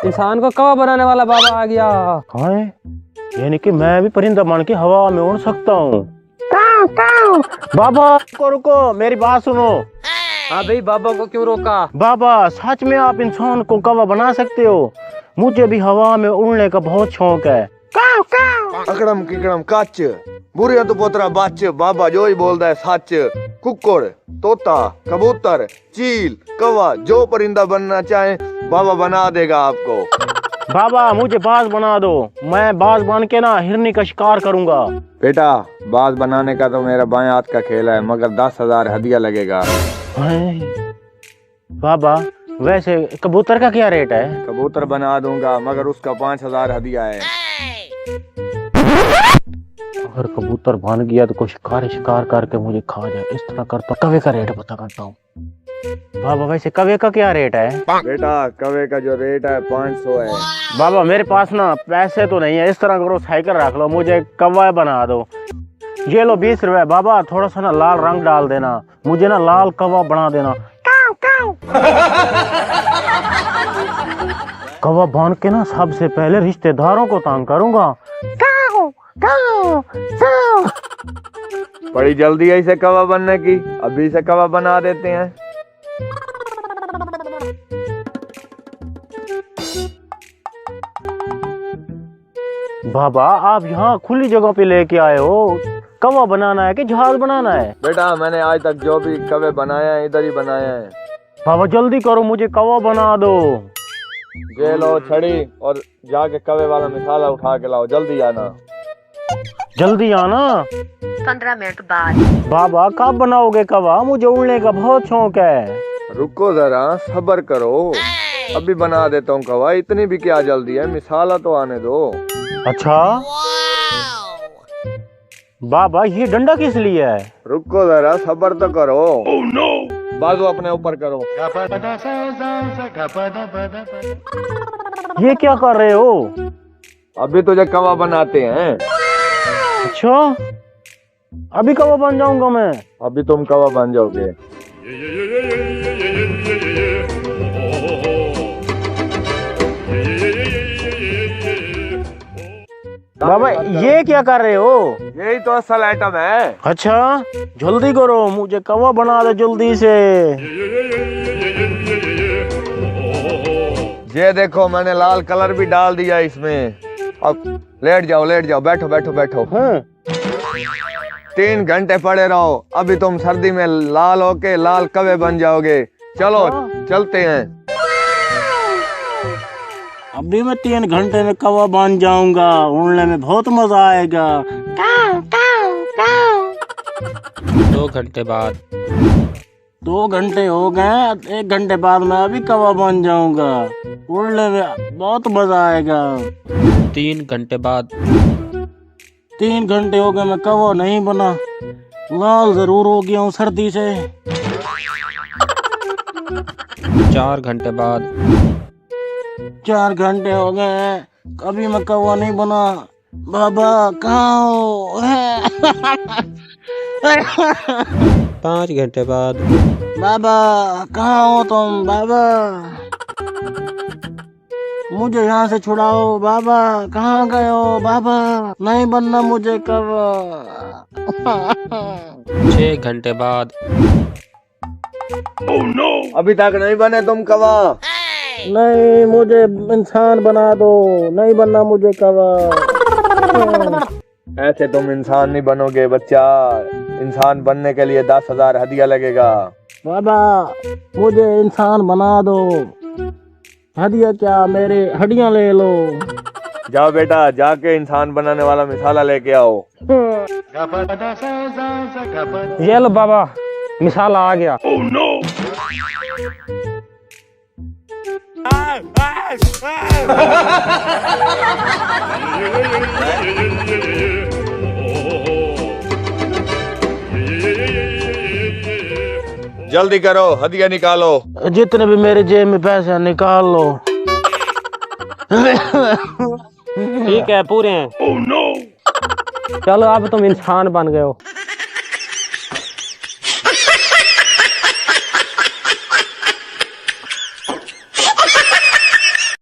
इंसान को कौवा बनाने वाला बाबा आ गया। हाँ, यानी कि मैं भी परिंदा बन के हवा में उड़ सकता हूँ। बाबा रुको रुको, मेरी बात सुनो। हाँ भाई, बाबा को क्यों रोका? बाबा सच में आप इंसान को कौवा बना सकते हो? मुझे भी हवा में उड़ने का बहुत शौक है। अकड़म किकड़म कच बुरिया तो पोतरा बच, बाबा जो ही बोलता है सच। कुक्कुड़, तोता, कबूतर, चील, कौवा, जो परिंदा बनना चाहे बाबा बना देगा आपको। बाबा मुझे बाज बना दो, मैं बाज बन के ना हिरनी का शिकार करूंगा। बेटा बाज बनाने का तो मेरा बाएं हाथ का खेल है, मगर 10,000 हदिया लगेगा। बाबा वैसे कबूतर का क्या रेट है? कबूतर बना दूंगा मगर उसका 5,000 हदिया है। अगर कबूतर बन गया तो कोई शिकार करके मुझे खा जाए, इस तरह करता। कवे का रेट पता करता हूँ। बाबा वैसे कवे का क्या रेट है? बेटा कवे का जो रेट है 500 है। बाबा मेरे पास ना पैसे तो नहीं है, इस तरह करो साइकिल रख लो, मुझे कौवा बना दो। ये लो 20 रुपए। बाबा थोड़ा सा ना लाल रंग डाल देना, मुझे ना लाल कौवा बना देना। कौवा बन के ना सबसे पहले रिश्तेदारों को तंग करूंगा। बड़ी जल्दी है इसे कौवा बनने की, अभी इसे कौवा बना देते हैं। बाबा आप यहाँ खुली जगह पे लेके आए हो, कौवा बनाना है कि जहाज बनाना है? बेटा मैंने आज तक जो भी कौवे बनाए हैं इधर ही बनाए हैं। बाबा जल्दी करो, मुझे कौवा बना दो। ये लो छड़ी और जाके कौवे वाला मिसाला उठा के लाओ, जल्दी आना। जल्दी आना। 15 मिनट बाद। बाबा कब बनाओगे कौवा? मुझे उड़ने का बहुत शौक है। रुको जरा सब्र करो, अभी बना देता हूँ कौवा। इतनी भी क्या जल्दी है, मिसाला तो आने दो। अच्छा बाबा ये डंडा किस लिए है? रुको जरा सब्र तो करो। बाजू अपने ऊपर करो। ये क्या कर रहे हो? अभी तुझे कौवा बनाते हैं। अच्छा अभी कौवा बन जाऊंगा मैं? अभी तुम कौवा बन जाओगे। बाबा ये क्या कर रहे हो? यही तो असल आइटम है। अच्छा जल्दी करो, मुझे कौवा बना दो जल्दी से। ये देखो मैंने लाल कलर भी डाल दिया इसमें। अब लेट जाओ बैठो बैठो बैठो। 3 घंटे पड़े रहो, अभी तुम सर्दी में लाल होके लाल कौवे बन जाओगे। चलो चलते हैं। अभी मैं 3 घंटे में कौवा बन जाऊंगा, उड़ने में बहुत मजा आएगा। 2 घंटे बाद। 2 घंटे हो गए, 1 घंटे बाद मैं अभी कौवा बन जाऊंगा, उड़ने में बहुत मजा आएगा। 3 घंटे बाद। 3 घंटे हो गए, मैं कौवा नहीं बना, लाल जरूर हो गया हूँ सर्दी से। 4 घंटे बाद। 4 घंटे हो गए, कभी मैं कौवा नहीं बना। बाबा कहाँ हो? 5 घंटे बाद। बाबा कहाँ हो तुम? बाबा मुझे यहाँ से छुड़ाओ। बाबा कहाँ गए हो? बाबा नहीं बनना मुझे कौवा। 6 घंटे बाद। अभी तक नहीं बने तुम कौवा? नहीं मुझे इंसान बना दो, नहीं बनना मुझे कौवा। ऐसे तुम इंसान नहीं बनोगे बच्चा, इंसान बनने के लिए 10,000 हदिया लगेगा। बाबा मुझे इंसान बना दो, हदिया क्या, मेरे हड्डियां ले लो। जाओ बेटा जाके इंसान बनाने वाला मिसाला लेके आओ। ये लो बाबा, मिसाला आ गया। जल्दी करो हदिया निकालो। जितने भी मेरे जेब में पैसे हैं, निकाल लो। ठीक है पूरे हैं। चलो अब तुम इंसान बन गए हो।